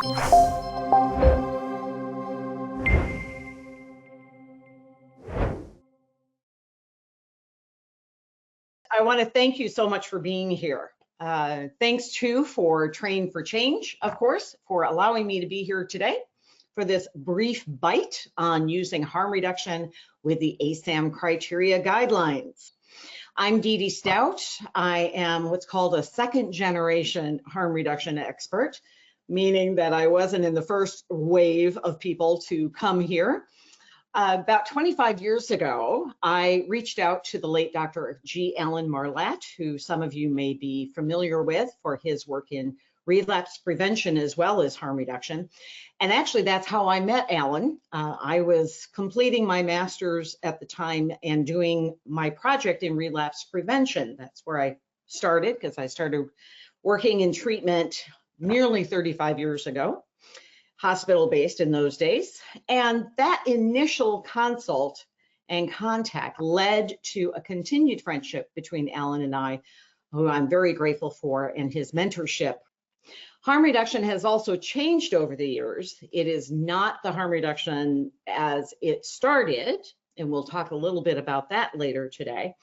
I want to thank you so much for being here. Thanks too for Train for Change, of course, for allowing me to be here today for this brief bite on using harm reduction with the ASAM Criteria guidelines. I'm Dee Dee Stout. I am what's called a second generation harm reduction expert, meaning that I wasn't in the first wave of people to come here. About 25 years ago, I reached out to the late Dr. G. Alan Marlatt, who some of you may be familiar with for his work in relapse prevention as well as harm reduction. And actually, that's how I met Alan. I was completing my master's at the time and doing my project in relapse prevention. That's where I started, because I started working in treatment nearly 35 years ago. Hospital-based in those days. And that initial consult and contact led to a continued friendship between Alan and I, who I'm very grateful for, and his mentorship. Harm reduction has also changed over the years. It is not the harm reduction as it started, and we'll talk a little bit about that later today.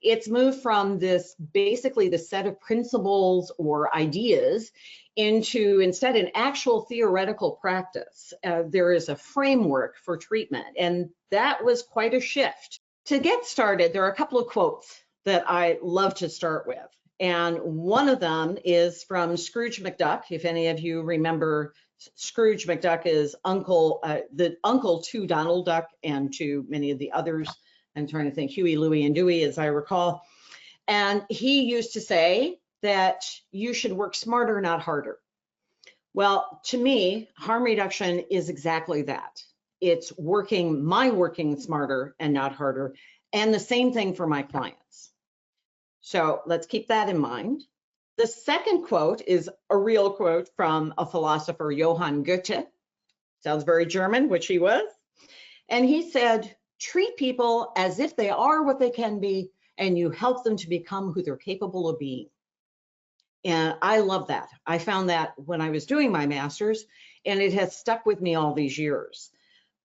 It's moved from this, basically the set of principles or ideas into instead an actual theoretical practice. There is a framework for treatment, and that was quite a shift. To get started, there are a couple of quotes that I love to start with. And one of them is from Scrooge McDuck. If any of you remember, Scrooge McDuck is the uncle to Donald Duck and to many of the others. I'm trying to think, Huey, Louie, and Dewey, as I recall. And he used to say that you should work smarter, not harder. Well, to me, harm reduction is exactly that. It's working smarter and not harder. And the same thing for my clients. So let's keep that in mind. The second quote is a real quote from a philosopher, Johann Goethe. Sounds very German, which he was. And he said, treat people as if they are what they can be, and you help them to become who they're capable of being. And I love that. I found that when I was doing my master's, and it has stuck with me all these years,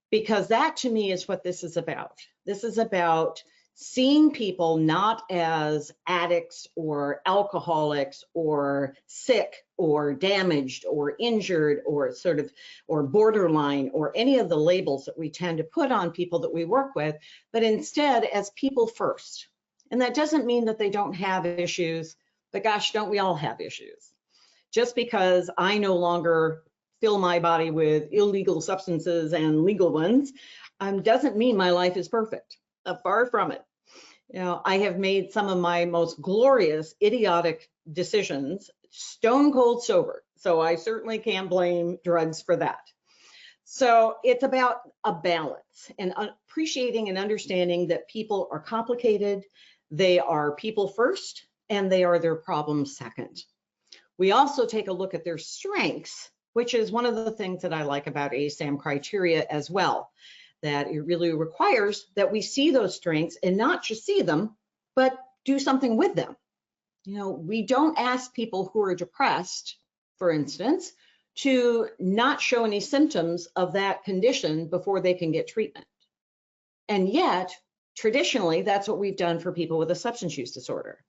because that to me is what this is about. This is about seeing people not as addicts or alcoholics or sick or damaged or injured or or borderline or any of the labels that we tend to put on people that we work with, but instead as people first. And that doesn't mean that they don't have issues, but gosh, don't we all have issues? Just because I no longer fill my body with illegal substances and legal ones doesn't mean my life is perfect. Far from it. You know, I have made some of my most glorious, idiotic decisions stone cold sober. So I certainly can't blame drugs for that. So it's about a balance and appreciating and understanding that people are complicated. They are people first, and they are their problems second. We also take a look at their strengths, which is one of the things that I like about ASAM criteria as well, that it really requires that we see those strengths and not just see them, but do something with them. You know, we don't ask people who are depressed, for instance, to not show any symptoms of that condition before they can get treatment. And yet, traditionally, that's what we've done for people with a substance use disorder.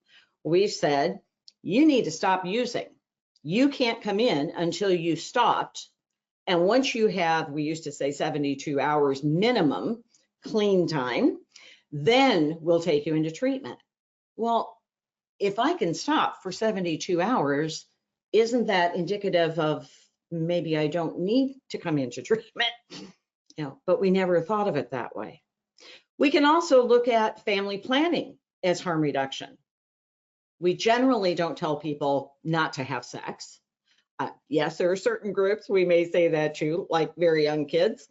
We've said, you need to stop using. You can't come in until you've stopped. And once you have, we used to say 72 hours minimum clean time, then we'll take you into treatment. Well, if I can stop for 72 hours, isn't that indicative of maybe I don't need to come into treatment? You know, but we never thought of it that way. We can also look at family planning as harm reduction. We generally don't tell people not to have sex. Yes, there are certain groups we may say that to, like very young kids,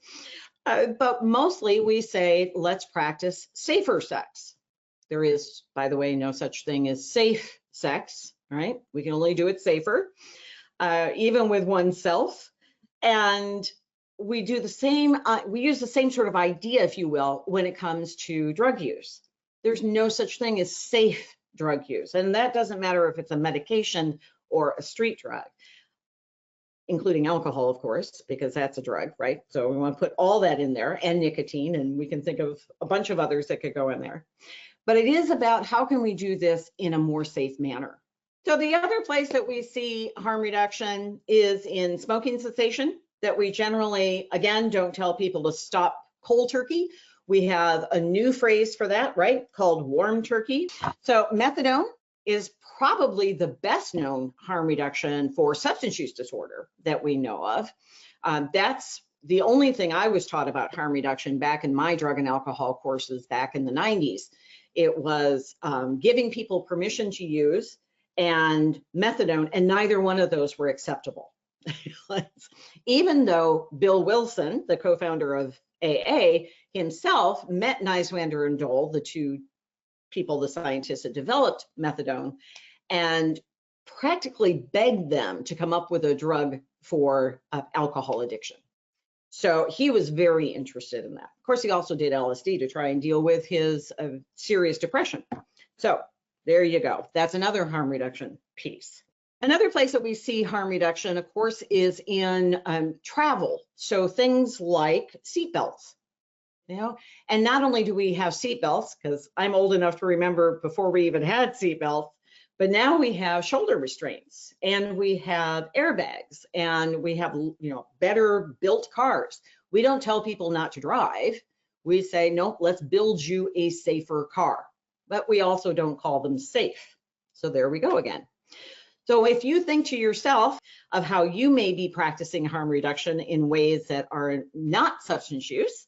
but mostly we say, let's practice safer sex. There is, by the way, no such thing as safe sex, right? We can only do it safer, even with oneself. And we do the same, we use the same sort of idea, if you will, when it comes to drug use. There's no such thing as safe drug use. And that doesn't matter if it's a medication or a street drug. including alcohol, of course, because that's a drug, right? So we want to put all that in there, and nicotine, and we can think of a bunch of others that could go in there. But it is about how can we do this in a more safe manner. So the other place that we see harm reduction is in smoking cessation, that we generally, again, don't tell people to stop cold turkey. We have a new phrase for that, right, called warm turkey. So methadone is probably the best known harm reduction for substance use disorder that we know of. That's the only thing I was taught about harm reduction back in my drug and alcohol courses back in the 90s. It was giving people permission to use and methadone, and neither one of those were acceptable. Even though Bill Wilson, the co-founder of AA, himself met Niswander and Dole, the two people, the scientists that developed methadone, and practically begged them to come up with a drug for alcohol addiction. So he was very interested in that. Of course, he also did LSD to try and deal with his serious depression. So there you go. That's another harm reduction piece. Another place that we see harm reduction, of course, is in travel. So things like seatbelts. You know, and not only do we have seatbelts, because I'm old enough to remember before we even had seatbelts, but now we have shoulder restraints, and we have airbags, and we have, you know, better built cars. We don't tell people not to drive. We say, no, let's build you a safer car. But we also don't call them safe. So there we go again. So if you think to yourself of how you may be practicing harm reduction in ways that are not substance use,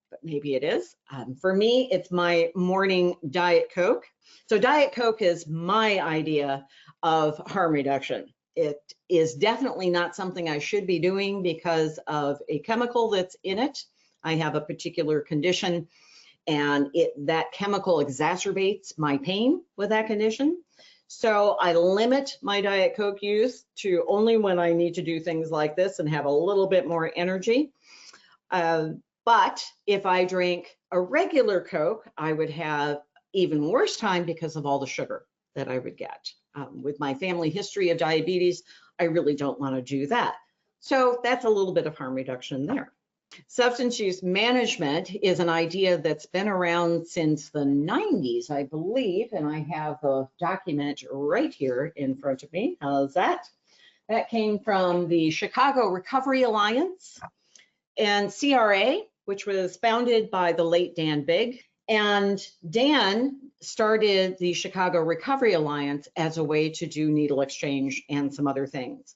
but maybe it is. For me, it's my morning Diet Coke. So Diet Coke is my idea of harm reduction. It is definitely not something I should be doing because of a chemical that's in it. I have a particular condition, and that chemical exacerbates my pain with that condition. So I limit my Diet Coke use to only when I need to do things like this and have a little bit more energy. But if I drank a regular Coke, I would have even worse time because of all the sugar that I would get. With my family history of diabetes, I really don't want to do that. So that's a little bit of harm reduction there. Substance use management is an idea that's been around since the 90s, I believe, and I have a document right here in front of me. How's that? That came from the Chicago Recovery Alliance and CRA, which was founded by the late Dan Bigg. And Dan started the Chicago Recovery Alliance as a way to do needle exchange and some other things.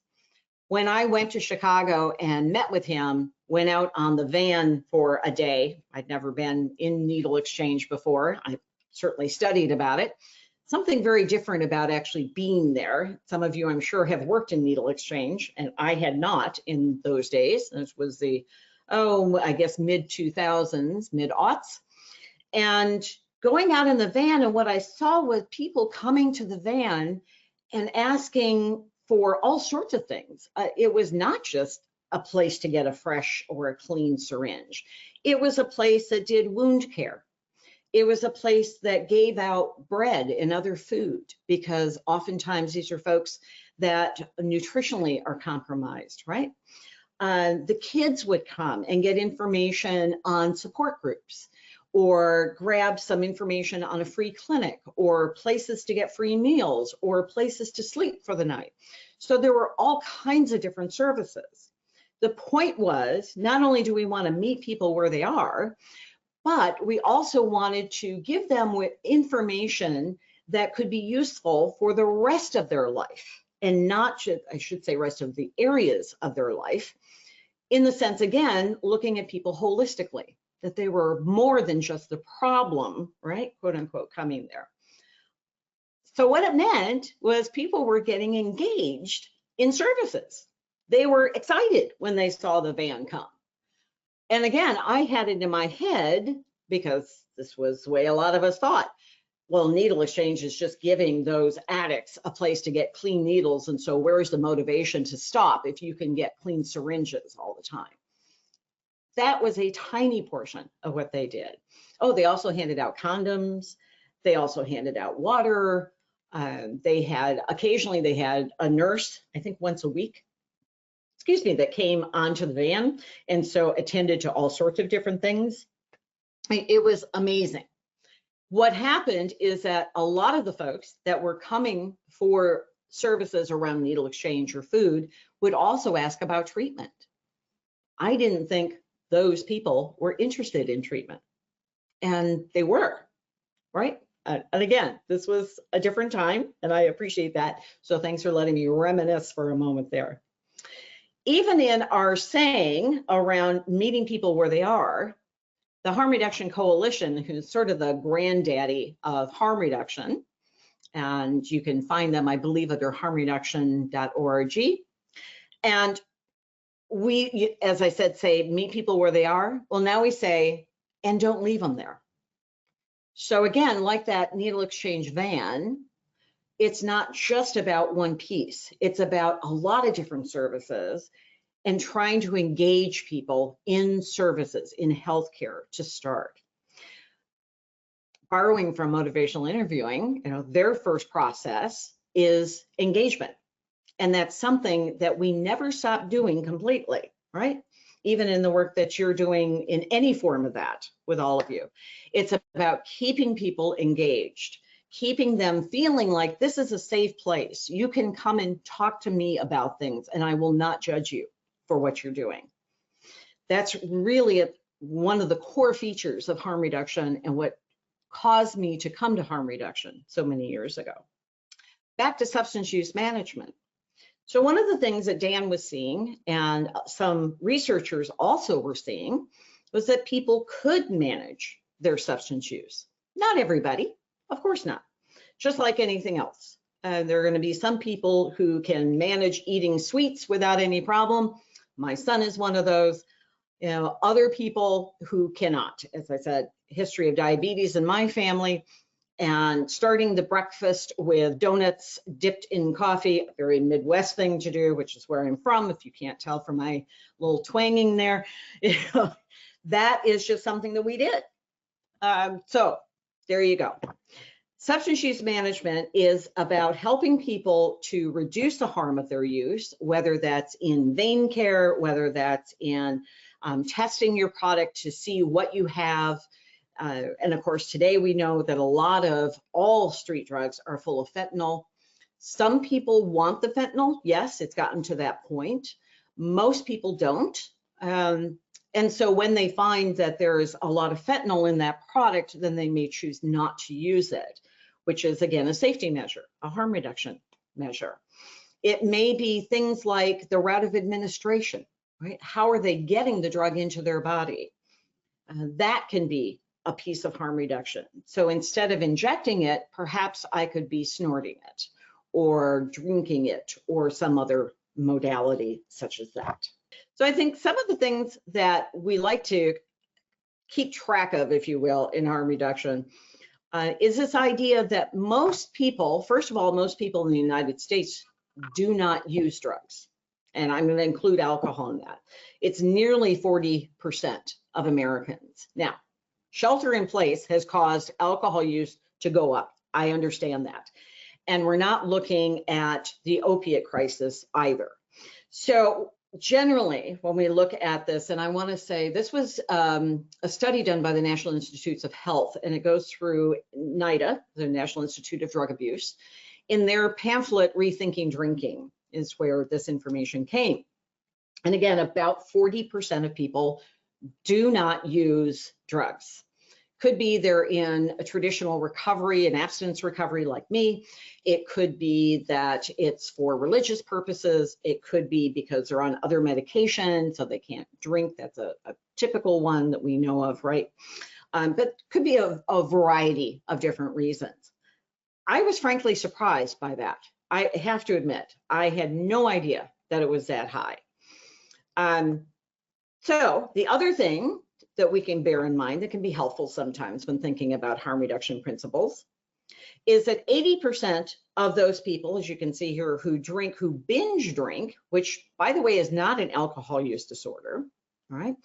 When I went to Chicago and met with him, went out on the van for a day. I'd never been in needle exchange before. I certainly studied about it. Something very different about actually being there. Some of you, I'm sure, have worked in needle exchange, and I had not in those days. This was the I guess mid-2000s, mid-aughts. And going out in the van, and what I saw was people coming to the van and asking for all sorts of things. It was not just a place to get a fresh or a clean syringe. It was a place that did wound care. It was a place that gave out bread and other food, because oftentimes these are folks that nutritionally are compromised, right? The kids would come and get information on support groups, or grab some information on a free clinic, or places to get free meals, or places to sleep for the night. So there were all kinds of different services. The point was, not only do we want to meet people where they are, but we also wanted to give them with information that could be useful for the rest of their life, and not just, I should say, rest of the areas of their life, in the sense, again, looking at people holistically, that they were more than just the problem, right, quote unquote, coming there. So what it meant was people were getting engaged in services. They were excited when they saw the van come. And again, I had it in my head, because this was the way a lot of us thought, well, needle exchange is just giving those addicts a place to get clean needles, and so where's the motivation to stop if you can get clean syringes all the time? That was a tiny portion of what they did. Oh, they also handed out condoms. They also handed out water. Occasionally they had a nurse, I think once a week, that came onto the van, and so attended to all sorts of different things. It was amazing. What happened is that a lot of the folks that were coming for services around needle exchange or food would also ask about treatment. I didn't think those people were interested in treatment, and they were, right? And again, this was a different time, and I appreciate that. So thanks for letting me reminisce for a moment there. Even in our saying around meeting people where they are, the Harm Reduction Coalition, who's sort of the granddaddy of harm reduction, and you can find them, I believe, under harmreduction.org. And we, as I said, say, meet people where they are. Well, now we say, and don't leave them there. So again, like that needle exchange van, it's not just about one piece. It's about a lot of different services and trying to engage people in services, in healthcare to start. Borrowing from motivational interviewing, their first process is engagement. And that's something that we never stop doing completely, right? Even in the work that you're doing in any form of that with all of you. It's about keeping people engaged, keeping them feeling like this is a safe place. You can come and talk to me about things and I will not judge you for what you're doing. That's really one of the core features of harm reduction and what caused me to come to harm reduction so many years ago. Back to substance use management. So one of the things that Dan was seeing and some researchers also were seeing was that people could manage their substance use. Not everybody, of course not. Just like anything else. There are going to be some people who can manage eating sweets without any problem. My son is one of those. Other people who cannot. As I said, history of diabetes in my family, and starting the breakfast with donuts dipped in coffee, a very Midwest thing to do, which is where I'm from, if you can't tell from my little twanging there. That is just something that we did. So there you go. Substance use management is about helping people to reduce the harm of their use, whether that's in vein care, whether that's in testing your product to see what you have. And of course, today we know that a lot of all street drugs are full of fentanyl. Some people want the fentanyl. Yes, it's gotten to that point. Most people don't. And so when they find that there's a lot of fentanyl in that product, then they may choose not to use it, which is, again, a safety measure, a harm reduction measure. It may be things like the route of administration, right? How are they getting the drug into their body? That can be a piece of harm reduction. So instead of injecting it, perhaps I could be snorting it or drinking it or some other modality such as that. So I think some of the things that we like to keep track of, if you will, in harm reduction is this idea that most people, first of all, most people in the United States do not use drugs. And I'm going to include alcohol in that. It's nearly 40% of Americans. Now, shelter in place has caused alcohol use to go up. I understand that. And we're not looking at the opiate crisis either. So generally, when we look at this, and I want to say this was a study done by the National Institutes of Health, and it goes through NIDA, the National Institute of Drug Abuse. In their pamphlet, Rethinking Drinking, is where this information came. And again, about 40% of people do not use drugs. Could be they're in a traditional recovery, an abstinence recovery like me. It could be that it's for religious purposes. It could be because they're on other medication, so they can't drink. That's a typical one that we know of, right? But could be a variety of different reasons. I was frankly surprised by that. I have to admit, I had no idea that it was that high. So the other thing that we can bear in mind that can be helpful sometimes when thinking about harm reduction principles is that 80% of those people, as you can see here, who binge drink, which by the way is not an alcohol use disorder, all right,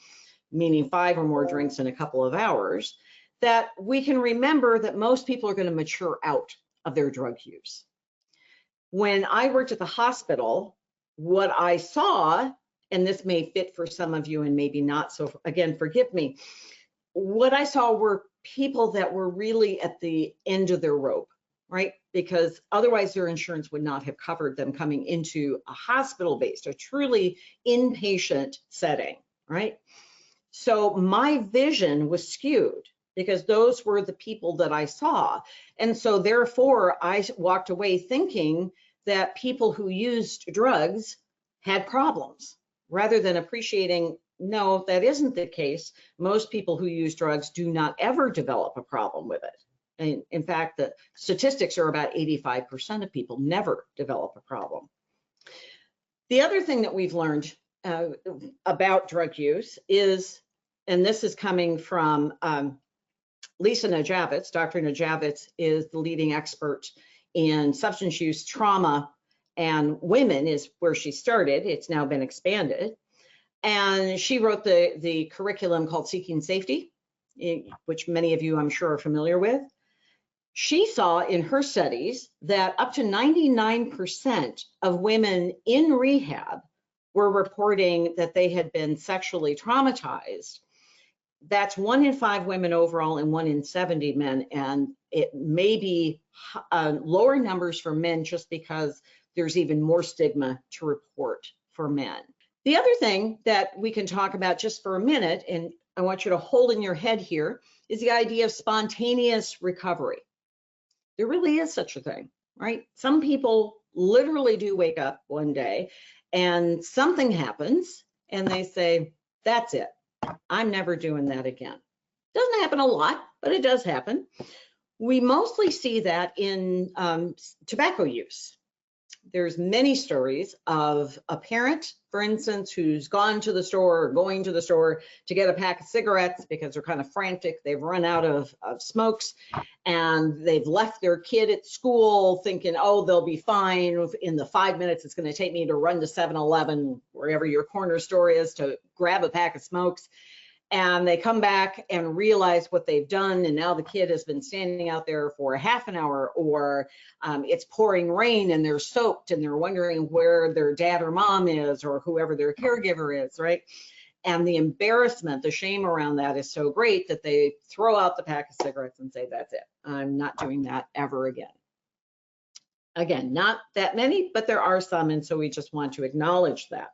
meaning 5 or more drinks in a couple of hours, that we can remember that most people are going to mature out of their drug use. When I worked at the hospital, what I saw and this may fit for some of you and maybe not, so again, forgive me. What I saw were people that were really at the end of their rope, right? Because otherwise their insurance would not have covered them coming into a hospital-based, a truly inpatient setting, right? So my vision was skewed because those were the people that I saw. And so therefore I walked away thinking that people who used drugs had problems rather than appreciating, no, that isn't the case. Most people who use drugs do not ever develop a problem with it. And in fact, the statistics are about 85% of people never develop a problem. The other thing that we've learned about drug use is, and this is coming from Lisa Najavitz. Dr. Najavitz is the leading expert in substance use, trauma, and women is where she started. It's now been expanded. And she wrote the curriculum called Seeking Safety, which many of you I'm sure are familiar with. She saw in her studies that up to 99% of women in rehab were reporting that they had been sexually traumatized. That's 1 in 5 women overall and 1 in 70 men. And it may be lower numbers for men just because there's even more stigma to report for men. The other thing that we can talk about just for a minute, and I want you to hold in your head here, is the idea of spontaneous recovery. There really is such a thing, right? Some people literally do wake up one day and something happens and they say, that's it. I'm never doing that again. Doesn't happen a lot, but it does happen. We mostly see that in tobacco use. There's many stories of a parent, for instance, who's gone to the store or going to the store to get a pack of cigarettes because they're kind of frantic. They've run out of smokes and they've left their kid at school thinking, oh, they'll be fine in the 5 minutes it's going to take me to run to 7-Eleven, wherever your corner store is, to grab a pack of smokes. And they come back and realize what they've done, and now the kid has been standing out there for a half an hour, or it's pouring rain and they're soaked and they're wondering where their dad or mom is or whoever their caregiver is, right? And the embarrassment, the shame around that is so great that they throw out the pack of cigarettes and say, that's it, I'm not doing that ever again. Again, not that many, but there are some, and so we just want to acknowledge that.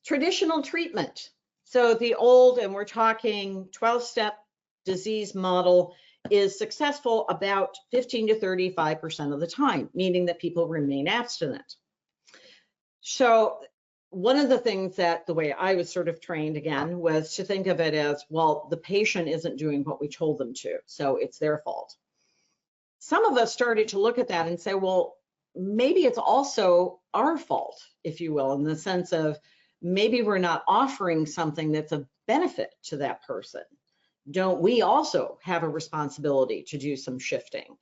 Traditional treatment. So the old, and we're talking 12-step disease model, is successful about 15 to 35% of the time, meaning that people remain abstinent. So one of the things that the way I was sort of trained again was to think of it as, well, the patient isn't doing what we told them to, so it's their fault. Some of us started to look at that and say, well, maybe it's also our fault, if you will, in the sense of maybe we're not offering something that's a benefit to that person. Don't we also have a responsibility to do some shifting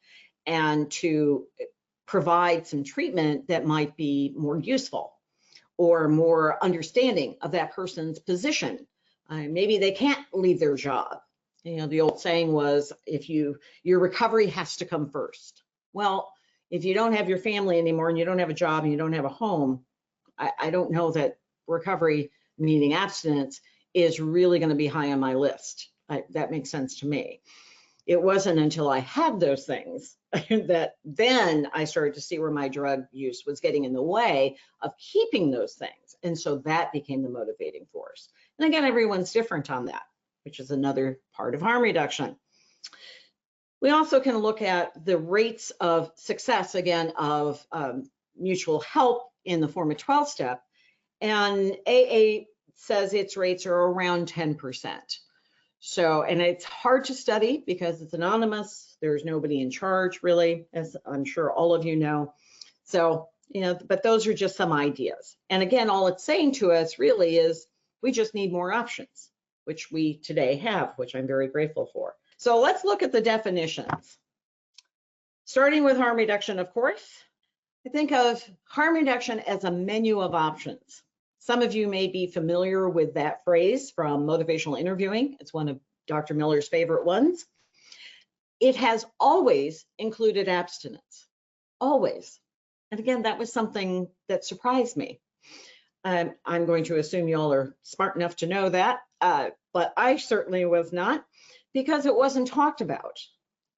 and to provide some treatment that might be more useful or more understanding of that person's position? Maybe they can't leave their job. You know, the old saying was, your recovery has to come first. Well, if you don't have your family anymore and you don't have a job and you don't have a home, I don't know that recovery, meaning abstinence, is really going to be high on my list. That makes sense to me. It wasn't until I had those things that then I started to see where my drug use was getting in the way of keeping those things. And so that became the motivating force. And again, everyone's different on that, which is another part of harm reduction. We also can look at the rates of success, again, of mutual help in the form of 12-step. And AA says its rates are around 10%. So, and it's hard to study because it's anonymous. There's nobody in charge really, as I'm sure all of you know. So, you know, but those are just some ideas. And again, all it's saying to us really is we just need more options, which we today have, which I'm very grateful for. So let's look at the definitions. Starting with harm reduction, of course. I think of harm reduction as a menu of options. Some of you may be familiar with that phrase from motivational interviewing. It's one of Dr. Miller's favorite ones. It has always included abstinence, always. And again, that was something that surprised me. I'm going to assume y'all are smart enough to know that, but I certainly was not, because it wasn't talked about.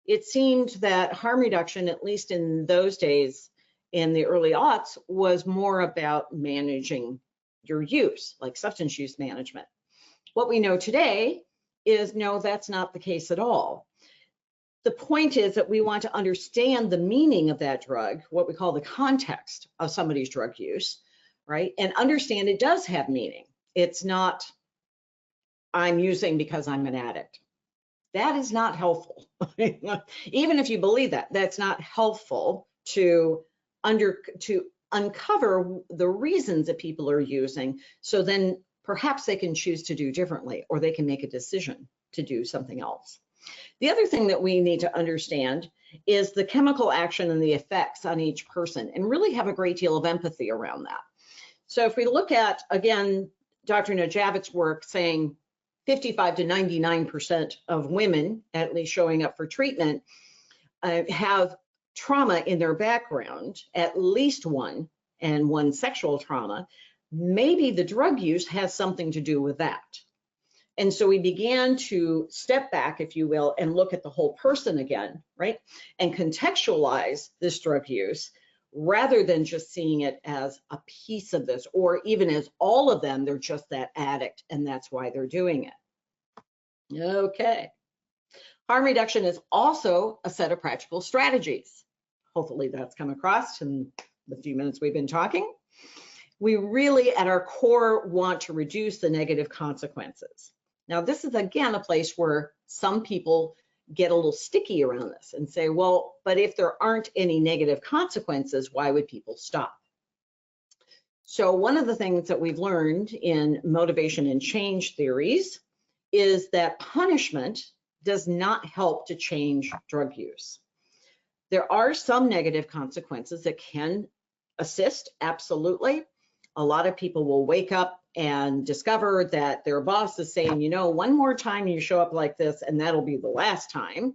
It seemed that harm reduction, at least in those days, in the early aughts, was more about managing your use, like substance use management. What we know today is no, that's not the case at all. The point is that we want to understand the meaning of that drug, what we call the context of somebody's drug use, right? And understand it does have meaning. It's not, I'm using because I'm an addict. That is not helpful. Even if you believe that, that's not helpful to uncover the reasons that people are using, so then perhaps they can choose to do differently, or they can make a decision to do something else. The other thing that we need to understand is the chemical action and the effects on each person, and really have a great deal of empathy around that. So if we look at, again, Dr. Najavet's work saying 55 to 99% of women, at least showing up for treatment, have trauma in their background, at least one, and one sexual trauma. Maybe the drug use has something to do with that. And so we began to step back, if you will, and look at the whole person again, right? And contextualize this drug use, rather than just seeing it as a piece of this, or even as all of them, they're just that addict and that's why they're doing it. Okay. Harm reduction is also a set of practical strategies. Hopefully that's come across in the few minutes we've been talking. We really, at our core, want to reduce the negative consequences. Now, this is, again, a place where some people get a little sticky around this and say, well, but if there aren't any negative consequences, why would people stop? So one of the things that we've learned in motivation and change theories is that punishment does not help to change drug use. There are some negative consequences that can assist, absolutely. A lot of people will wake up and discover that their boss is saying, you know, one more time you show up like this and that'll be the last time.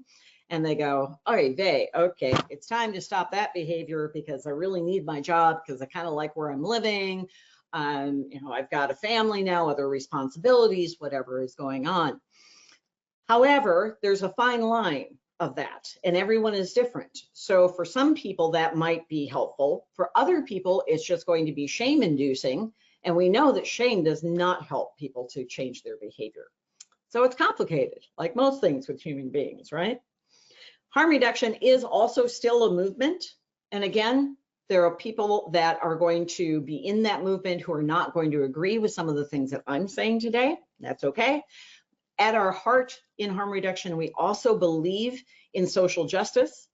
And they go, okay, it's time to stop that behavior because I really need my job because I kind of like where I'm living. You know, I've got a family now, other responsibilities, whatever is going on. However, there's a fine line of that, and everyone is different. So for some people that might be helpful. For other people, it's just going to be shame inducing. And we know that shame does not help people to change their behavior. So it's complicated, like most things with human beings, right? Harm reduction is also still a movement. And again, there are people that are going to be in that movement who are not going to agree with some of the things that I'm saying today. That's okay. At our heart in harm reduction, we also believe in social justice,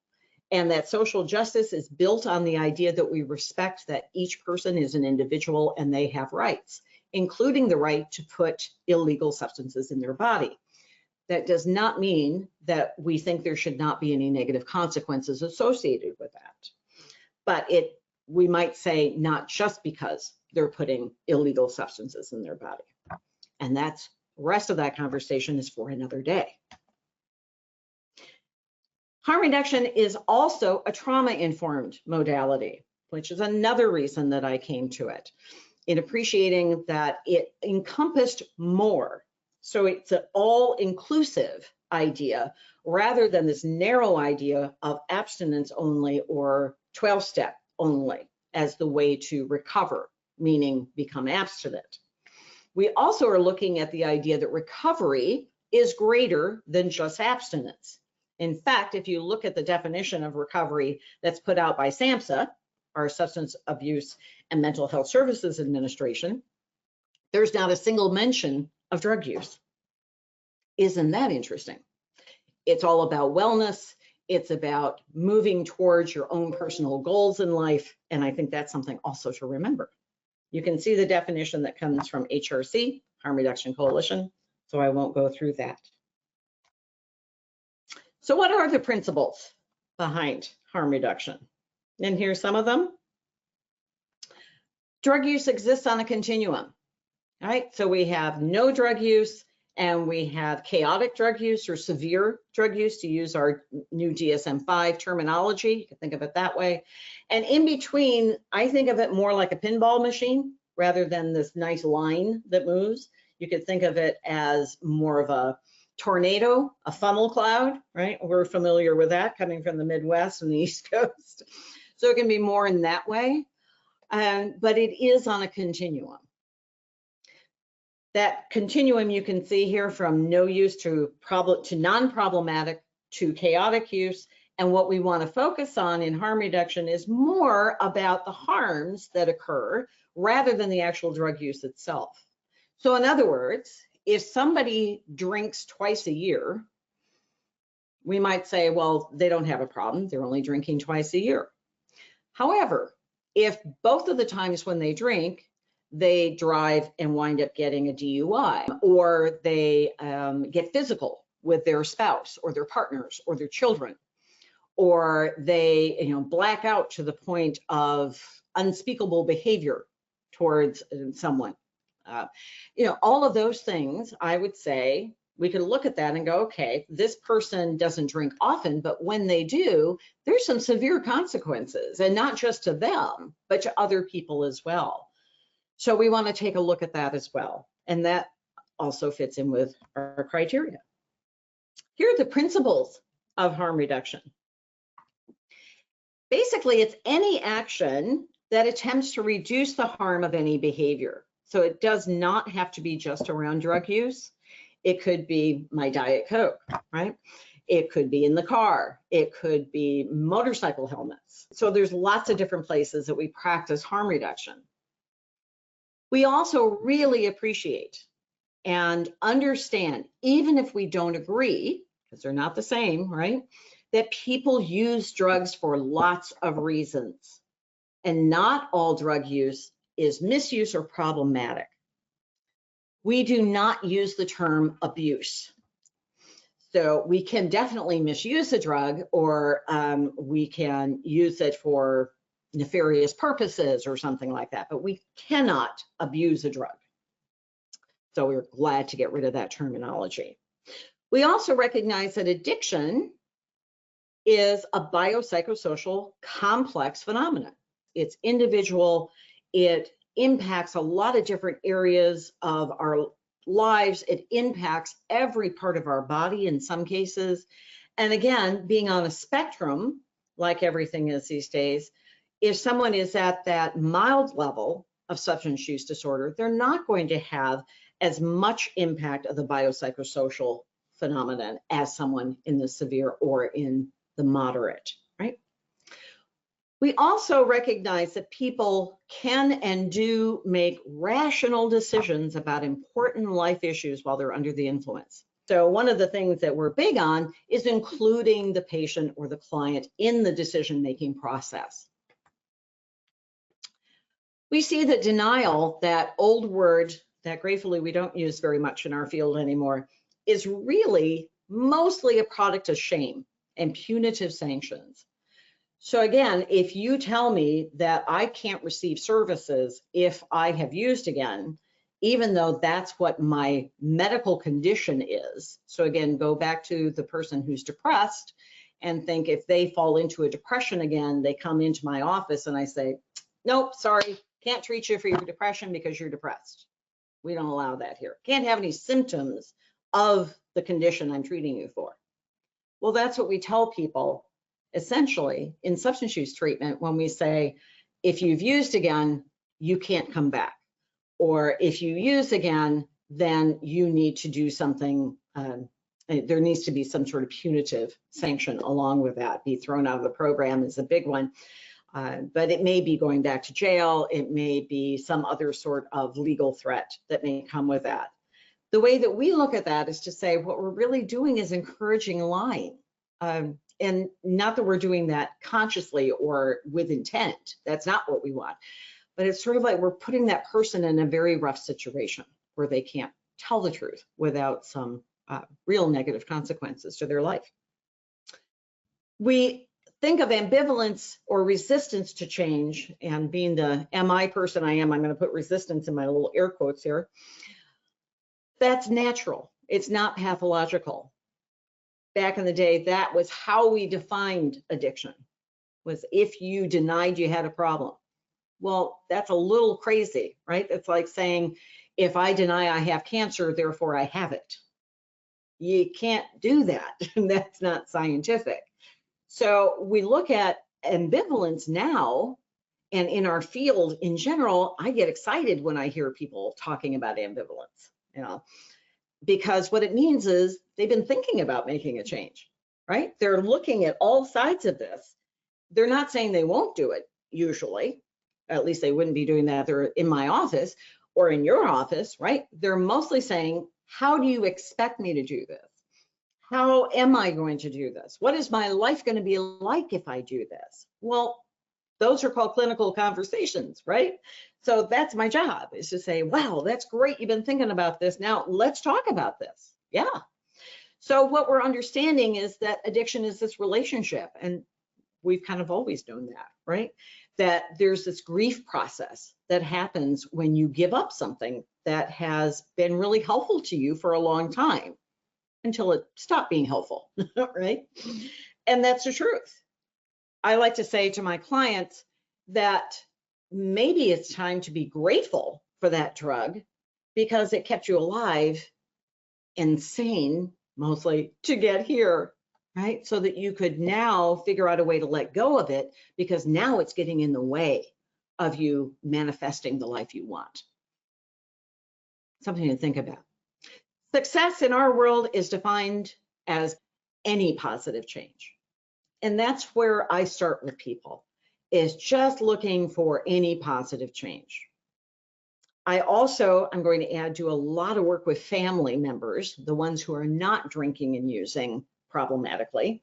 and that social justice is built on the idea that we respect that each person is an individual and they have rights, including the right to put illegal substances in their body. That does not mean that we think there should not be any negative consequences associated with that. But we might say not just because they're putting illegal substances in their body. And that's the rest of that conversation is for another day. Harm reduction is also a trauma-informed modality, which is another reason that I came to it, in appreciating that it encompassed more. So it's an all-inclusive idea rather than this narrow idea of abstinence only or 12-step only as the way to recover, meaning become abstinent. We also are looking at the idea that recovery is greater than just abstinence. In fact, if you look at the definition of recovery that's put out by SAMHSA, our Substance Abuse and Mental Health Services Administration, there's not a single mention of drug use. Isn't that interesting? It's all about wellness. It's about moving towards your own personal goals in life. And I think that's something also to remember. You can see the definition that comes from HRC, Harm Reduction Coalition, so I won't go through that. So what are the principles behind harm reduction? And here's some of them. Drug use exists on a continuum, right? So we have no drug use and we have chaotic drug use or severe drug use, to use our new DSM-5 terminology. You can think of it that way. And in between, I think of it more like a pinball machine rather than this nice line that moves. You could think of it as more of a tornado, a funnel cloud, right? We're familiar with that coming from the Midwest and the East Coast. So it can be more in that way, but it is on a continuum. That continuum you can see here from no use to non-problematic to chaotic use. And what we want to focus on in harm reduction is more about the harms that occur rather than the actual drug use itself. So in other words, if somebody drinks twice a year, we might say, well, they don't have a problem. They're only drinking twice a year. However, if both of the times when they drink, they drive and wind up getting a DUI, or they get physical with their spouse or their partners or their children, or they black out to the point of unspeakable behavior towards someone. All of those things, I would say, we could look at that and go, okay, this person doesn't drink often, but when they do, there's some severe consequences, and not just to them, but to other people as well. So we want to take a look at that as well. And that also fits in with our criteria. Here are the principles of harm reduction. Basically, it's any action that attempts to reduce the harm of any behavior. So it does not have to be just around drug use. It could be my Diet Coke, right? It could be in the car. It could be motorcycle helmets. So there's lots of different places that we practice harm reduction. We also really appreciate and understand, even if we don't agree, because they're not the same, right? That people use drugs for lots of reasons, and not all drug use is misuse or problematic. We do not use the term abuse. So we can definitely misuse a drug, or we can use it for nefarious purposes or something like that, but we cannot abuse a drug. So we're glad to get rid of that terminology. We also recognize that addiction is a biopsychosocial complex phenomenon. It's individual. It impacts a lot of different areas of our lives. It impacts every part of our body in some cases. And again, being on a spectrum, like everything is these days, if someone is at that mild level of substance use disorder, they're not going to have as much impact of the biopsychosocial phenomenon as someone in the severe or in the moderate, right? We also recognize that people can and do make rational decisions about important life issues while they're under the influence. So one of the things that we're big on is including the patient or the client in the decision-making process. We see that denial, that old word that gratefully we don't use very much in our field anymore, is really mostly a product of shame and punitive sanctions. So again, if you tell me that I can't receive services if I have used again, even though that's what my medical condition is. So again, go back to the person who's depressed and think if they fall into a depression again, they come into my office and I say, nope, sorry, can't treat you for your depression because you're depressed. We don't allow that here. Can't have any symptoms of the condition I'm treating you for. Well, that's what we tell people essentially in substance use treatment when we say, if you've used again, you can't come back. Or if you use again, then you need to do something. There needs to be some sort of punitive sanction along with that. Be thrown out of the program is a big one. But it may be going back to jail. It may be some other sort of legal threat that may come with that. The way that we look at that is to say what we're really doing is encouraging lying. And not that we're doing that consciously or with intent. That's not what we want. But it's sort of like we're putting that person in a very rough situation where they can't tell the truth without some real negative consequences to their life. We think of ambivalence or resistance to change, and being the MI person I am, I'm going to put resistance in my little air quotes here. That's natural. It's not pathological. Back in the day, that was how we defined addiction, was if you denied you had a problem. Well, that's a little crazy, right? It's like saying, if I deny I have cancer, therefore I have it. You can't do that. That's not scientific. So we look at ambivalence now, and in our field in general, I get excited when I hear people talking about ambivalence, because what it means is they've been thinking about making a change, right? They're looking at all sides of this. They're not saying they won't do it, usually. At least they wouldn't be doing that. They're in my office or in your office, right? They're mostly saying, how do you expect me to do this? How am I going to do this? What is my life going to be like if I do this? Well, those are called clinical conversations, right? So that's my job, is to say, wow, that's great. You've been thinking about this. Now let's talk about this. Yeah. So what we're understanding is that addiction is this relationship, and we've kind of always known that, right? That there's this grief process that happens when you give up something that has been really helpful to you for a long time until it stopped being helpful, right? And that's the truth. I like to say to my clients that maybe it's time to be grateful for that drug because it kept you alive and sane, mostly, to get here, right? So that you could now figure out a way to let go of it, because now it's getting in the way of you manifesting the life you want. Something to think about. Success in our world is defined as any positive change. And that's where I start with people, is just looking for any positive change. I'm going to add, do a lot of work with family members, the ones who are not drinking and using problematically,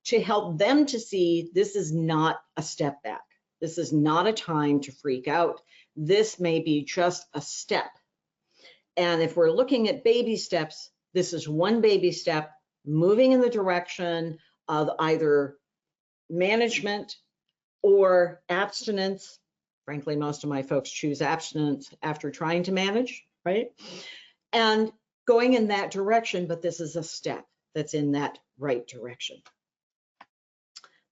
to help them to see this is not a step back. This is not a time to freak out. This may be just a step. And if we're looking at baby steps, this is one baby step moving in the direction of either management or abstinence. Frankly, most of my folks choose abstinence after trying to manage, right? And going in that direction, but this is a step that's in that right direction.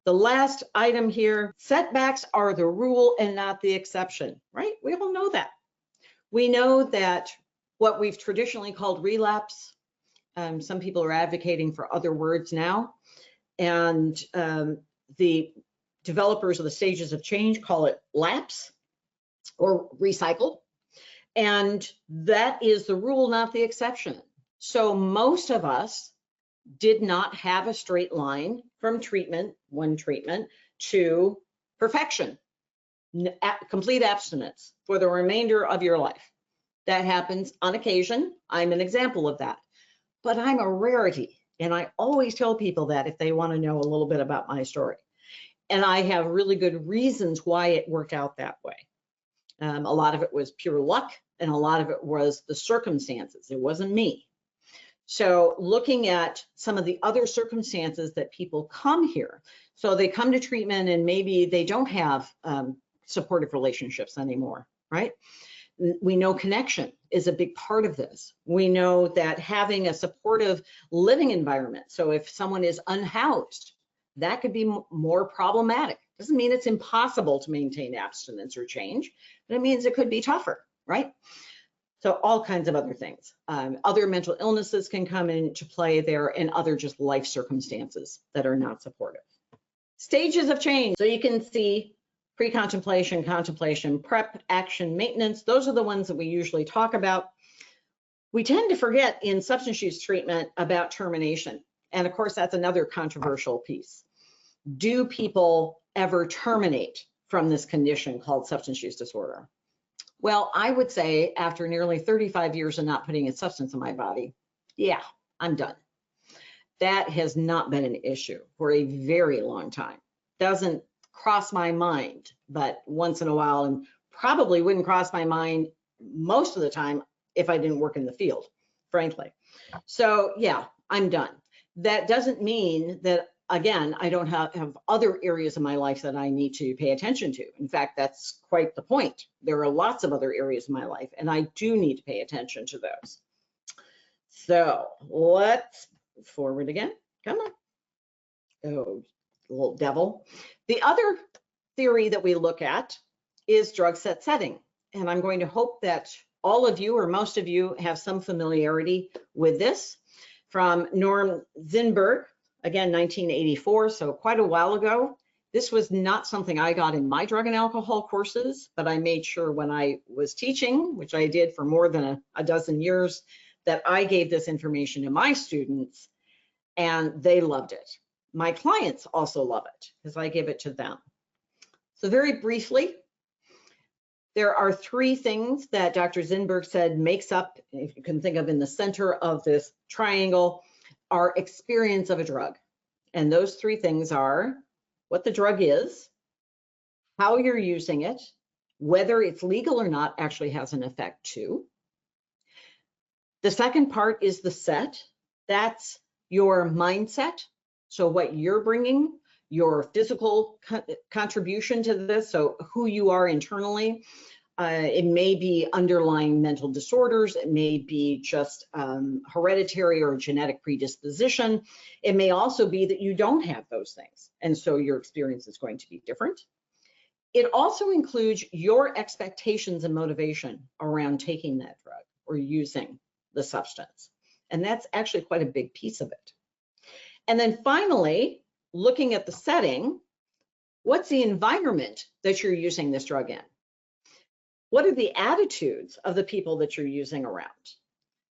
The last item here, setbacks are the rule and not the exception, right? We all know that. We know that what we've traditionally called relapse, some people are advocating for other words now, and the developers of the stages of change call it lapse or recycle. And that is the rule, not the exception. So most of us did not have a straight line from one treatment, to perfection, complete abstinence for the remainder of your life. That happens on occasion. I'm an example of that. But I'm a rarity. And I always tell people that if they want to know a little bit about my story. And I have really good reasons why it worked out that way. A lot of it was pure luck, and a lot of it was the circumstances. It wasn't me. So looking at some of the other circumstances that people come here. So they come to treatment and maybe they don't have supportive relationships anymore, right? We know connection is a big part of this. We know that having a supportive living environment. So if someone is unhoused, that could be more problematic. Doesn't mean it's impossible to maintain abstinence or change, but it means it could be tougher, right? So all kinds of other things. Other mental illnesses can come into play there, and other just life circumstances that are not supportive. Stages of change. So you can see pre-contemplation, contemplation, prep, action, maintenance. Those are the ones that we usually talk about. We tend to forget in substance use treatment about termination. And of course, that's another controversial piece. Do people ever terminate from this condition called substance use disorder? Well, I would say after nearly 35 years of not putting a substance in my body, yeah, I'm done. That has not been an issue for a very long time. Doesn't cross my mind, but once in a while, and probably wouldn't cross my mind most of the time if I didn't work in the field, frankly. So yeah, I'm done. That doesn't mean that, again, I don't have other areas of my life that I need to pay attention to. In fact, that's quite the point. There are lots of other areas of my life, and I do need to pay attention to those. So let's forward again. Come on. Oh, little devil. The other theory that we look at is drug set setting. And I'm going to hope that all of you or most of you have some familiarity with this from Norm Zinberg, again, 1984, so quite a while ago. This was not something I got in my drug and alcohol courses, but I made sure when I was teaching, which I did for more than a dozen years, that I gave this information to my students and they loved it. My clients also love it because I give it to them. So very briefly, there are three things that Dr. Zinberg said makes up, if you can think of in the center of this triangle, our experience of a drug. And those three things are what the drug is, how you're using it, whether it's legal or not actually has an effect too. The second part is the set. That's your mindset. So what you're bringing, your physical contribution to this, so who you are internally. It may be underlying mental disorders. It may be just hereditary or genetic predisposition. It may also be that you don't have those things, and so your experience is going to be different. It also includes your expectations and motivation around taking that drug or using the substance, and that's actually quite a big piece of it. And then finally, looking at the setting, what's the environment that you're using this drug in? What are the attitudes of the people that you're using around?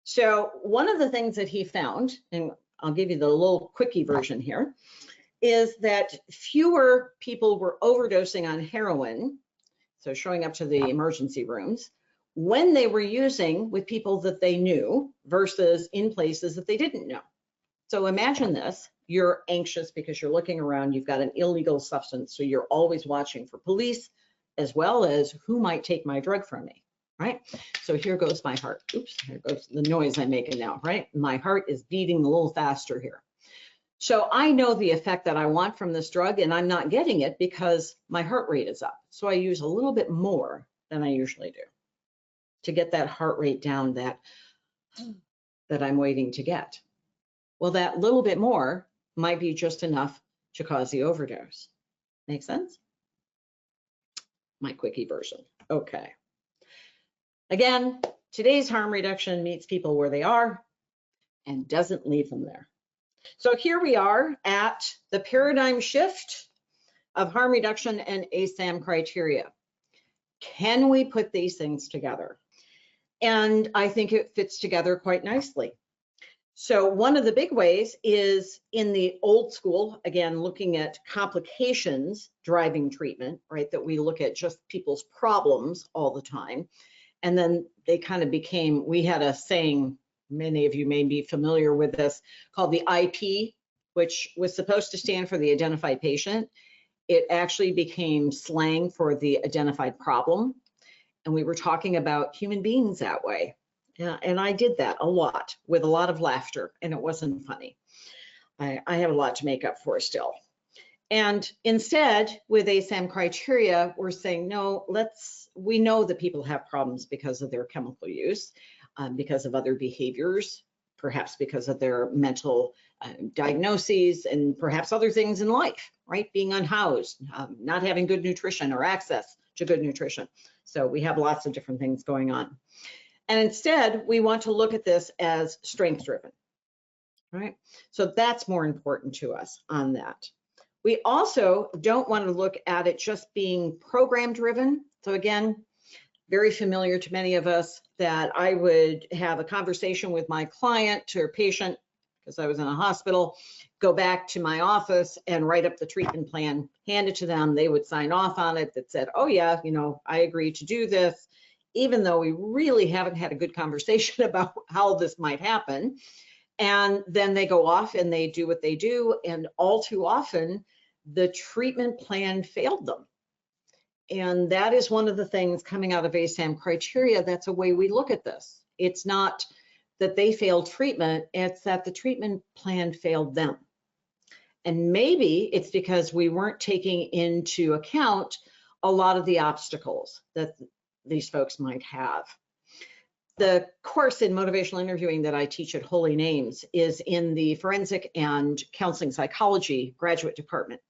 So one of the things that he found, and I'll give you the little quickie version here, is that fewer people were overdosing on heroin, so showing up to the emergency rooms, when they were using with people that they knew versus in places that they didn't know. So imagine this, you're anxious because you're looking around, you've got an illegal substance, so you're always watching for police, as well as who might take my drug from me, right? So here goes my heart. Oops, here goes the noise I'm making now, right? My heart is beating a little faster here. So I know the effect that I want from this drug and I'm not getting it because my heart rate is up. So I use a little bit more than I usually do to get that heart rate down that I'm waiting to get. Well, that little bit more might be just enough to cause the overdose. Make sense? My quickie version. Okay. Again, today's harm reduction meets people where they are and doesn't leave them there. So here we are at the paradigm shift of harm reduction and ASAM criteria. Can we put these things together? And I think it fits together quite nicely. So one of the big ways is in the old school, again, looking at complications driving treatment, right? That we look at just people's problems all the time. And then they kind of became, we had a saying, many of you may be familiar with this, called the IP, which was supposed to stand for the identified patient. It actually became slang for the identified problem. And we were talking about human beings that way. And I did that a lot with a lot of laughter, and it wasn't funny. I have a lot to make up for still. And instead, with ASAM criteria, we're saying, no, we know that people have problems because of their chemical use, because of other behaviors, perhaps because of their mental diagnoses, and perhaps other things in life, right? Being unhoused, not having good nutrition or access to good nutrition. So we have lots of different things going on. And instead, we want to look at this as strength-driven, right? So that's more important to us on that. We also don't want to look at it just being program-driven. So again, very familiar to many of us that I would have a conversation with my client or patient, because I was in a hospital, go back to my office and write up the treatment plan, hand it to them. They would sign off on it that said, oh yeah, I agree to do this, even though we really haven't had a good conversation about how this might happen. And then they go off and they do what they do. And all too often, the treatment plan failed them. And that is one of the things coming out of ASAM criteria. That's a way we look at this. It's not that they failed treatment, it's that the treatment plan failed them. And maybe it's because we weren't taking into account a lot of the obstacles that these folks might have. The course in motivational interviewing that I teach at Holy Names is in the forensic and counseling psychology graduate department.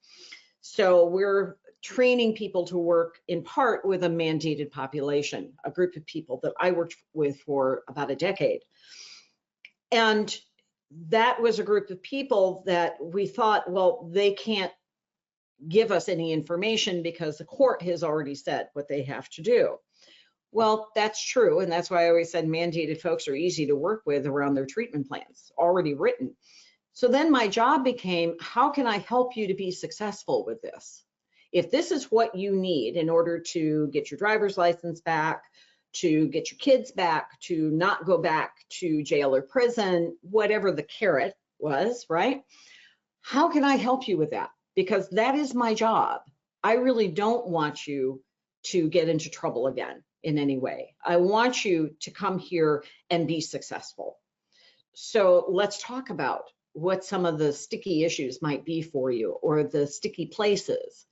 So we're training people to work in part with a mandated population, a group of people that I worked with for about a decade. And that was a group of people that we thought, well, they can't give us any information because the court has already said what they have to do. Well, that's true. And that's why I always said mandated folks are easy to work with around their treatment plans, already written. So then my job became, how can I help you to be successful with this? If this is what you need in order to get your driver's license back, to get your kids back, to not go back to jail or prison, whatever the carrot was, right? How can I help you with that? Because that is my job. I really don't want you to get into trouble again in any way. I want you to come here and be successful. So let's talk about what some of the sticky issues might be for you, or the sticky places.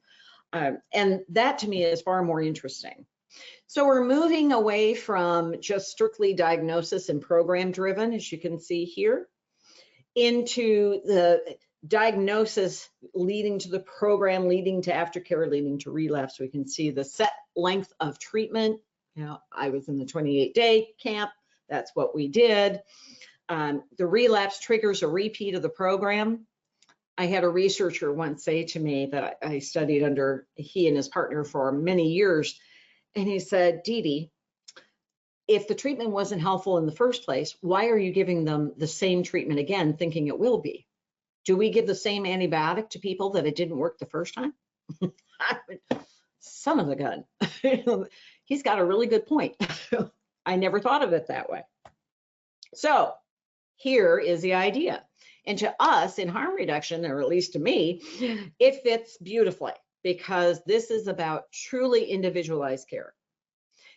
And that to me is far more interesting. So we're moving away from just strictly diagnosis and program driven, as you can see here, into the diagnosis leading to the program, leading to aftercare, leading to relapse. We can see the set length of treatment. You know, I was in the 28-day camp. That's what we did. The relapse triggers a repeat of the program. I had a researcher once say to me that I studied under he and his partner for many years, and he said, Dee Dee, if the treatment wasn't helpful in the first place, why are you giving them the same treatment again, thinking it will be? Do we give the same antibiotic to people that it didn't work the first time? Son of a gun. He's got a really good point. I never thought of it that way. So here is the idea. And to us in harm reduction, or at least to me, it fits beautifully, because this is about truly individualized care.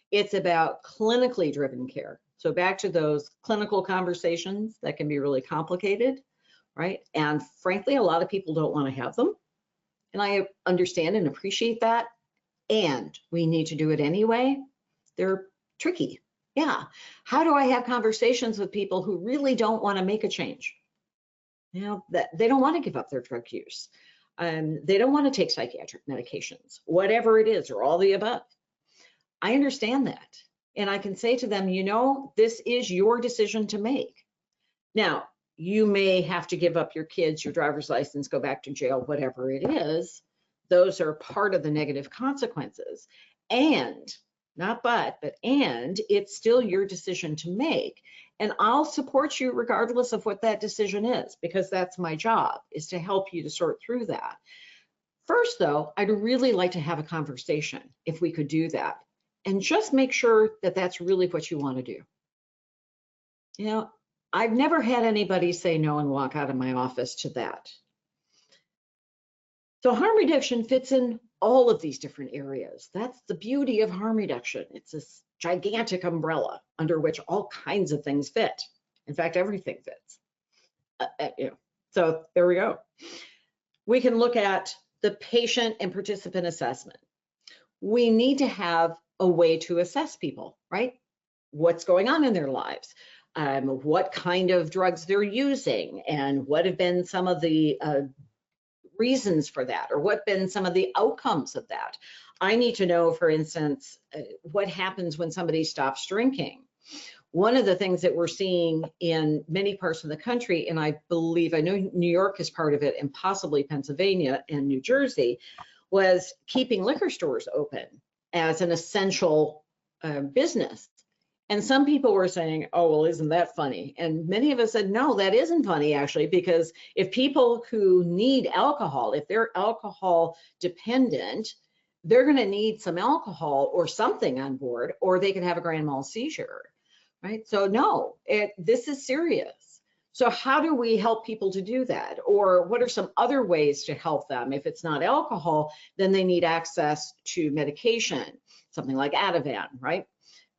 It's about clinically driven care. So back to those clinical conversations that can be really complicated, right? And frankly, a lot of people don't want to have them. And I understand and appreciate that. And we need to do it anyway. They're tricky. Yeah. How do I have conversations with people who really don't want to make a change? You know, that they don't want to give up their drug use. They don't want to take psychiatric medications, whatever it is, or all the above. I understand that. And I can say to them, you know, this is your decision to make. Now, you may have to give up your kids, your driver's license, go back to jail, whatever it is. Those are part of the negative consequences. And not but it's still your decision to make. And I'll support you regardless of what that decision is, because that's my job, is to help you to sort through that. First, though, I'd really like to have a conversation, if we could do that, and just make sure that that's really what you want to do. You know, I've never had anybody say no and walk out of my office to that. So harm reduction fits in all of these different areas. That's the beauty of harm reduction. It's this gigantic umbrella under which all kinds of things fit. In fact, everything fits. So there we go. We can look at the patient and participant assessment. We need to have a way to assess people, right? What's going on in their lives, what kind of drugs they're using, and what have been some of the reasons for that, or what have been some of the outcomes of that. I need to know, for instance, what happens when somebody stops drinking. One of the things that we're seeing in many parts of the country, and I know New York is part of it, and possibly Pennsylvania and New Jersey, was keeping liquor stores open as an essential business. And some people were saying, oh, well, isn't that funny? And many of us said, no, that isn't funny, actually, because if people who need alcohol, if they're alcohol dependent, they're going to need some alcohol or something on board, or they could have a grand mal seizure, right? So no, this is serious. So how do we help people to do that? Or what are some other ways to help them? If it's not alcohol, then they need access to medication, something like Ativan, right?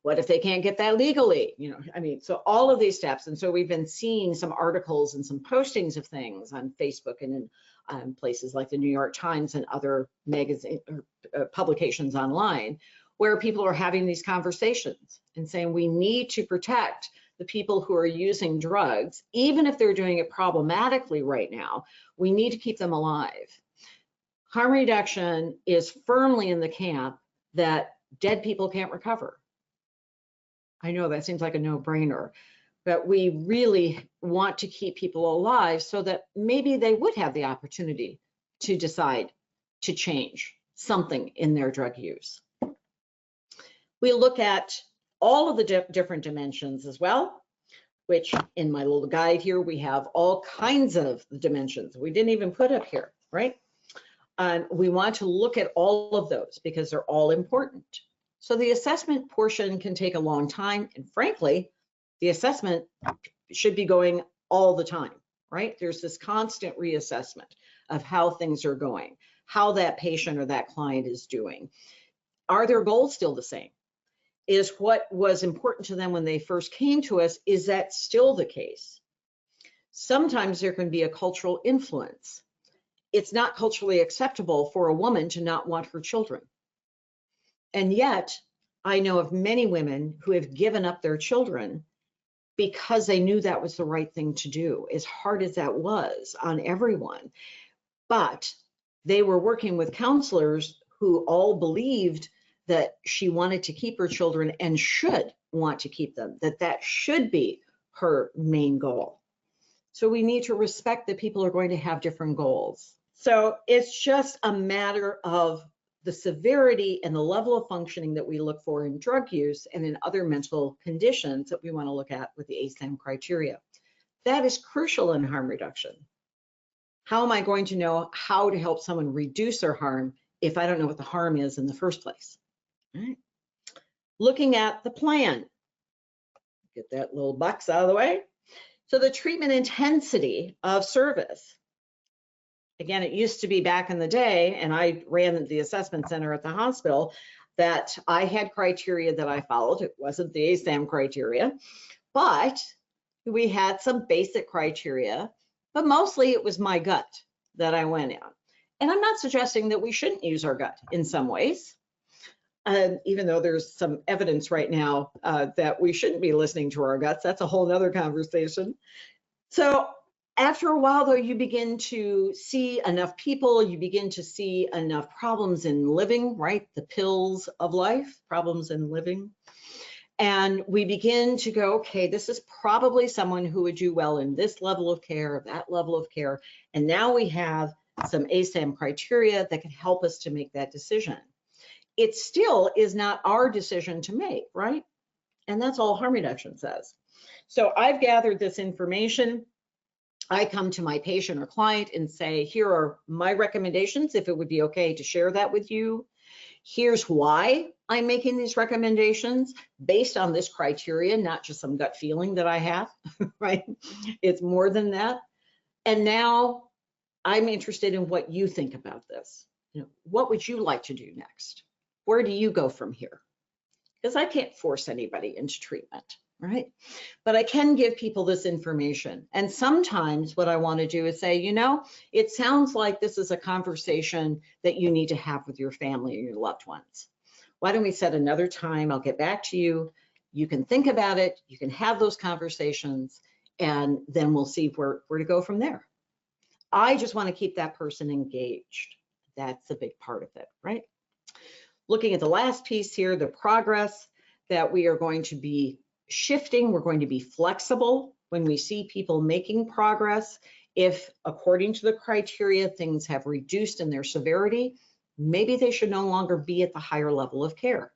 What if they can't get that legally? You know, I mean, so all of these steps. And so we've been seeing some articles and some postings of things on Facebook and in places like the New York Times and other magazine or publications online, where people are having these conversations and saying we need to protect the people who are using drugs, even if they're doing it problematically right now. We need to keep them alive. Harm reduction is firmly in the camp that dead people can't recover. I know that seems like a no-brainer, but we really want to keep people alive so that maybe they would have the opportunity to decide to change something in their drug use. We look at all of the different dimensions as well, which in my little guide here, we have all kinds of dimensions we didn't even put up here, right? We want to look at all of those because they're all important. So the assessment portion can take a long time, and frankly, the assessment should be going all the time, right? There's this constant reassessment of how things are going, how that patient or that client is doing. Are their goals still the same? Is what was important to them when they first came to us, is that still the case? Sometimes there can be a cultural influence. It's not culturally acceptable for a woman to not want her children. And yet, I know of many women who have given up their children because they knew that was the right thing to do, as hard as that was on everyone. But they were working with counselors who all believed that she wanted to keep her children and should want to keep them, that should be her main goal. So we need to respect that people are going to have different goals. So it's just a matter of the severity and the level of functioning that we look for in drug use and in other mental conditions that we want to look at with the ASAM criteria. That is crucial in harm reduction. How am I going to know how to help someone reduce their harm if I don't know what the harm is in the first place? All right. Looking at the plan. Get that little box out of the way. So the treatment intensity of service. Again, it used to be back in the day, and I ran the assessment center at the hospital, that I had criteria that I followed. It wasn't the ASAM criteria, but we had some basic criteria, but mostly it was my gut that I went on. And I'm not suggesting that we shouldn't use our gut in some ways, even though there's some evidence right now that we shouldn't be listening to our guts. That's a whole nother conversation. So after a while, though, you begin to see enough people, you begin to see enough problems in living, right? The pills of life, problems in living. And we begin to go, okay, this is probably someone who would do well in this level of care, that level of care. And now we have some ASAM criteria that can help us to make that decision. It still is not our decision to make, right? And that's all harm reduction says. So I've gathered this information. I come to my patient or client and say, here are my recommendations, if it would be okay to share that with you. Here's why I'm making these recommendations based on this criteria, not just some gut feeling that I have, right? It's more than that. And now I'm interested in what you think about this. You know, what would you like to do next? Where do you go from here? Because I can't force anybody into treatment, right? But I can give people this information. And sometimes what I want to do is say, you know, it sounds like this is a conversation that you need to have with your family or your loved ones. Why don't we set another time? I'll get back to you. You can think about it. You can have those conversations, and then we'll see where to go from there. I just want to keep that person engaged. That's a big part of it, right? Looking at the last piece here, the progress, that we are going to be shifting. We're going to be flexible when we see people making progress. If, according to the criteria, things have reduced in their severity, maybe they should no longer be at the higher level of care.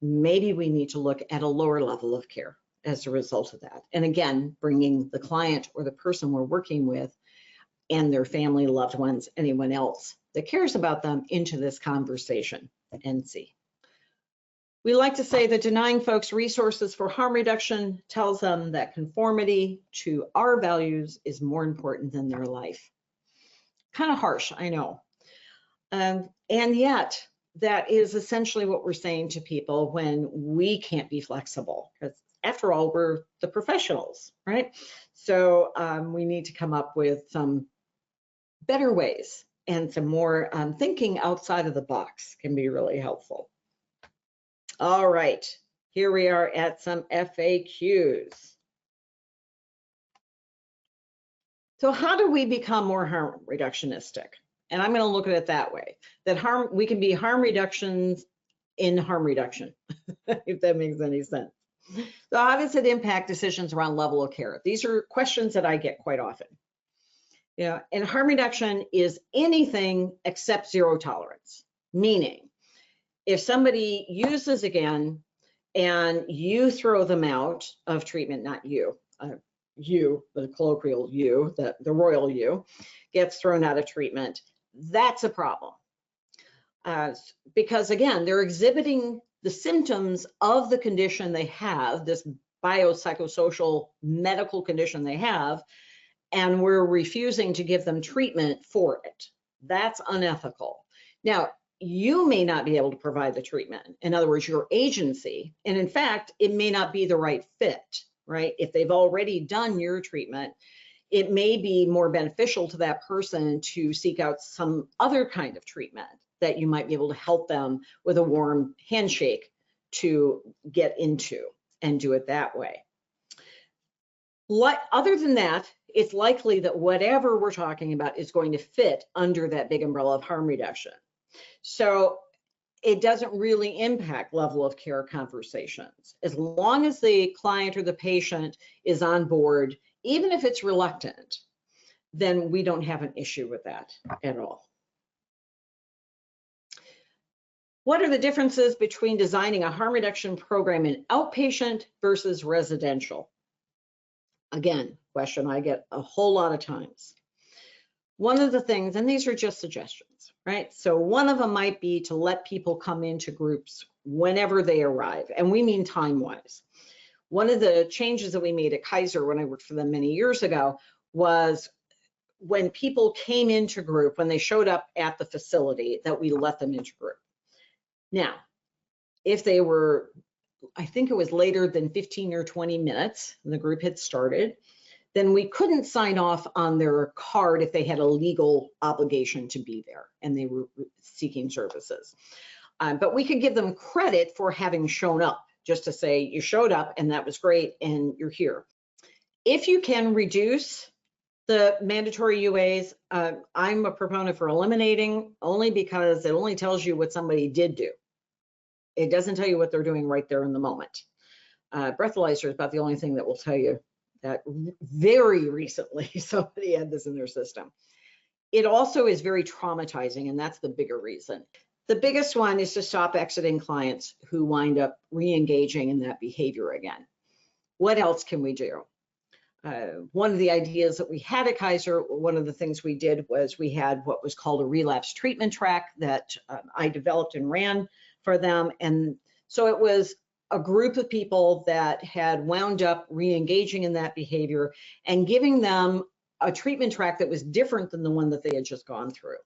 Maybe we need to look at a lower level of care as a result of that. And again, bringing the client or the person we're working with and their family, loved ones, anyone else that cares about them into this conversation and see. We like to say that denying folks resources for harm reduction tells them that conformity to our values is more important than their life. Kind of harsh, I know. And yet, that is essentially what we're saying to people when we can't be flexible, because after all, we're the professionals, right? So we need to come up with some better ways, and some more thinking outside of the box can be really helpful. All right, here we are at some FAQs. So how do we become more harm reductionistic? And I'm going to look at it that way, that we can be harm reductions in harm reduction, if that makes any sense. So how does it impact decisions around level of care? These are questions that I get quite often. Yeah, and harm reduction is anything except zero tolerance, meaning if somebody uses again and you throw them out of treatment, not you, the colloquial you, the royal you, gets thrown out of treatment, that's a problem. Because again, they're exhibiting the symptoms of the condition they have, this biopsychosocial medical condition they have, and we're refusing to give them treatment for it. That's unethical. Now, you may not be able to provide the treatment. In other words, your agency, and in fact, it may not be the right fit, right? If they've already done your treatment, it may be more beneficial to that person to seek out some other kind of treatment that you might be able to help them with a warm handshake to get into and do it that way. Other than that, it's likely that whatever we're talking about is going to fit under that big umbrella of harm reduction. So it doesn't really impact level of care conversations. As long as the client or the patient is on board, even if it's reluctant, then we don't have an issue with that at all. What are the differences between designing a harm reduction program in outpatient versus residential? Again, question I get a whole lot of times. One of the things, and these are just suggestions, right? So one of them might be to let people come into groups whenever they arrive, and we mean time-wise. One of the changes that we made at Kaiser when I worked for them many years ago was when people came into group, when they showed up at the facility, that we let them into group. Now, if they were, I think it was later than 15 or 20 minutes, and the group had started, then we couldn't sign off on their card if they had a legal obligation to be there and they were seeking services. But we could give them credit for having shown up, just to say you showed up and that was great and you're here. If you can reduce the mandatory UAs, I'm a proponent for eliminating, only because it only tells you what somebody did do. It doesn't tell you what they're doing right there in the moment. Breathalyzer is about the only thing that will tell you that very recently somebody had this in their system. It also is very traumatizing, and that's the bigger reason. The biggest one is to stop exiting clients who wind up re-engaging in that behavior again. What else can we do? One of the ideas that we had at Kaiser, one of the things we did was we had what was called a relapse treatment track that I developed and ran for them. And so it was a group of people that had wound up re-engaging in that behavior and giving them a treatment track that was different than the one that they had just gone through.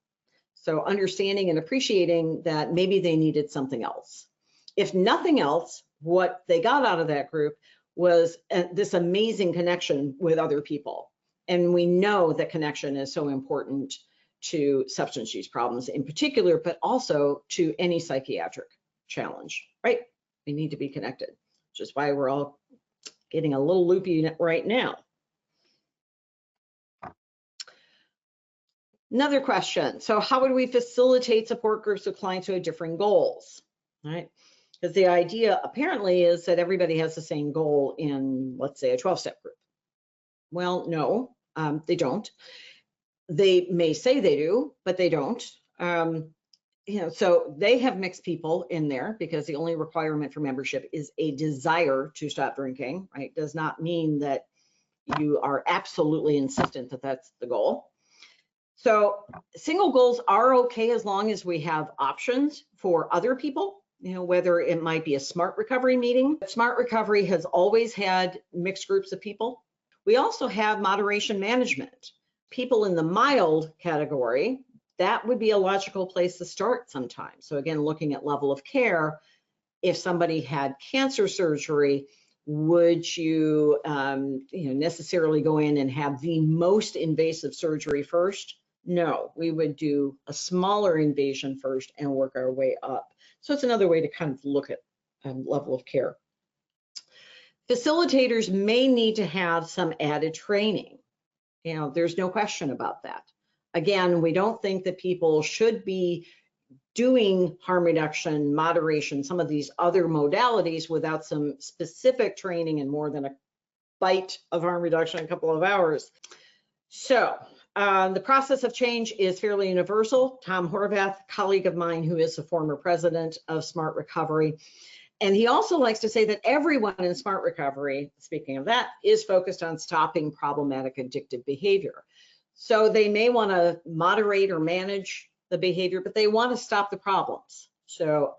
So understanding and appreciating that maybe they needed something else. If nothing else, what they got out of that group was this amazing connection with other people. And we know that connection is so important to substance use problems in particular, but also to any psychiatric challenge, right? We need to be connected, which is why we're all getting a little loopy right now. Another question. So how would we facilitate support groups with clients who have differing goals, right? Because the idea apparently is that everybody has the same goal in, let's say, a 12-step group. Well, no, they don't. They may say they do, but they don't. You know, so they have mixed people in there because the only requirement for membership is a desire to stop drinking, right? Does not mean that you are absolutely insistent that that's the goal. So single goals are okay as long as we have options for other people, you know, whether it might be a smart recovery meeting. Smart recovery has always had mixed groups of people. We also have moderation management. People in the mild category, that would be a logical place to start sometimes. So again, looking at level of care, if somebody had cancer surgery, would you, necessarily go in and have the most invasive surgery first? No, we would do a smaller invasion first and work our way up. So it's another way to kind of look at level of care. Facilitators may need to have some added training. You know, there's no question about that. Again, we don't think that people should be doing harm reduction, moderation, some of these other modalities without some specific training and more than a bite of harm reduction in a couple of hours. So the process of change is fairly universal. Tom Horvath, colleague of mine who is the former president of Smart Recovery, and he also likes to say that everyone in Smart Recovery, speaking of that, is focused on stopping problematic addictive behavior. So they may want to moderate or manage the behavior, but they want to stop the problems. So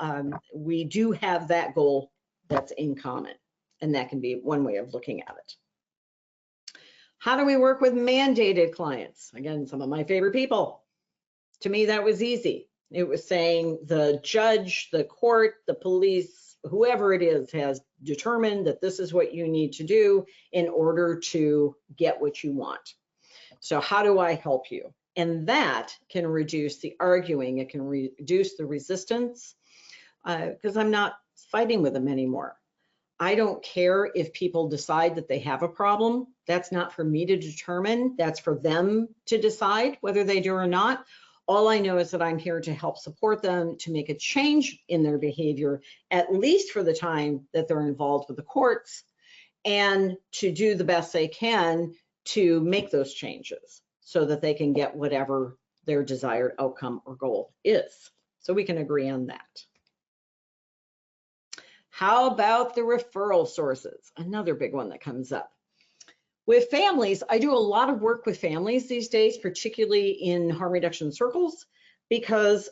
we do have that goal that's in common, and that can be one way of looking at it. How do we work with mandated clients? Again, some of my favorite people. To me, that was easy. It was saying the judge, the court, the police, whoever it is, has determined that this is what you need to do in order to get what you want. So how do I help you? And that can reduce the arguing. It can reduce the resistance because I'm not fighting with them anymore. I don't care if people decide that they have a problem. That's not for me to determine. That's for them to decide whether they do or not. All I know is that I'm here to help support them to make a change in their behavior, at least for the time that they're involved with the courts, and to do the best they can to make those changes so that they can get whatever their desired outcome or goal is. So we can agree on that. How about the referral sources? Another big one that comes up. With families, I do a lot of work with families these days, particularly in harm reduction circles, because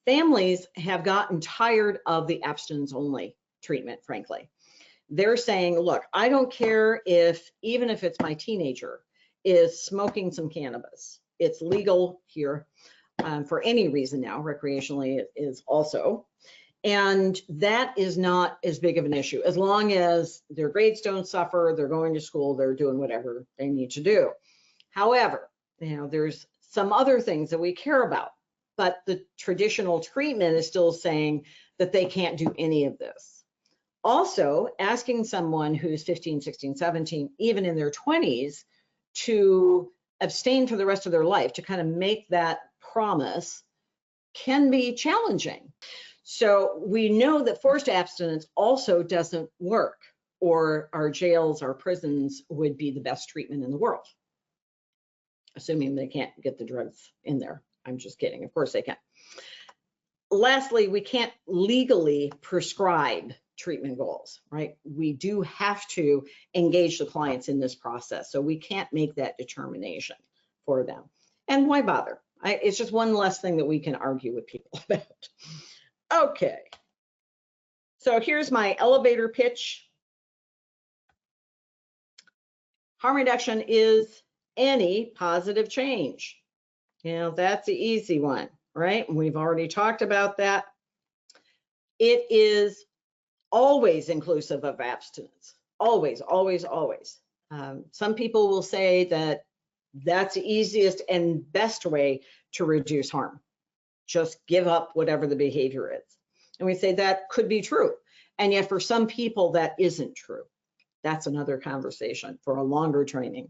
families have gotten tired of the abstinence only treatment, frankly. They're saying, look, I don't care if, even if it's my teenager, is smoking some cannabis. It's legal here for any reason now, recreationally it is also. And that is not as big of an issue, as long as their grades don't suffer, they're going to school, they're doing whatever they need to do. However, you know, there's some other things that we care about, but the traditional treatment is still saying that they can't do any of this. Also, asking someone who's 15, 16, 17, even in their 20s, to abstain for the rest of their life, to kind of make that promise, can be challenging. So we know that forced abstinence also doesn't work, or our jails, our prisons would be the best treatment in the world, assuming they can't get the drugs in there. I'm just kidding, of course they can. Lastly, we can't legally prescribe treatment goals, right? We do have to engage the clients in this process, so we can't make that determination for them. And why bother? It's just one less thing that we can argue with people about. Okay, so here's my elevator pitch. Harm reduction is any positive change. You know, that's the easy one, right? We've already talked about that. It is always inclusive of abstinence, always, always, always. Some people will say that that's the easiest and best way to reduce harm. Just give up whatever the behavior is. And we say that could be true. And yet for some people that isn't true. That's another conversation for a longer training.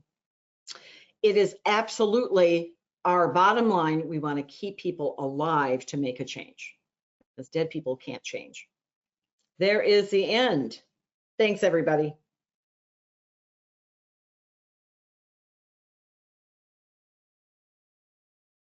It is absolutely our bottom line. We want to keep people alive to make a change, because dead people can't change. There is the end. Thanks, everybody.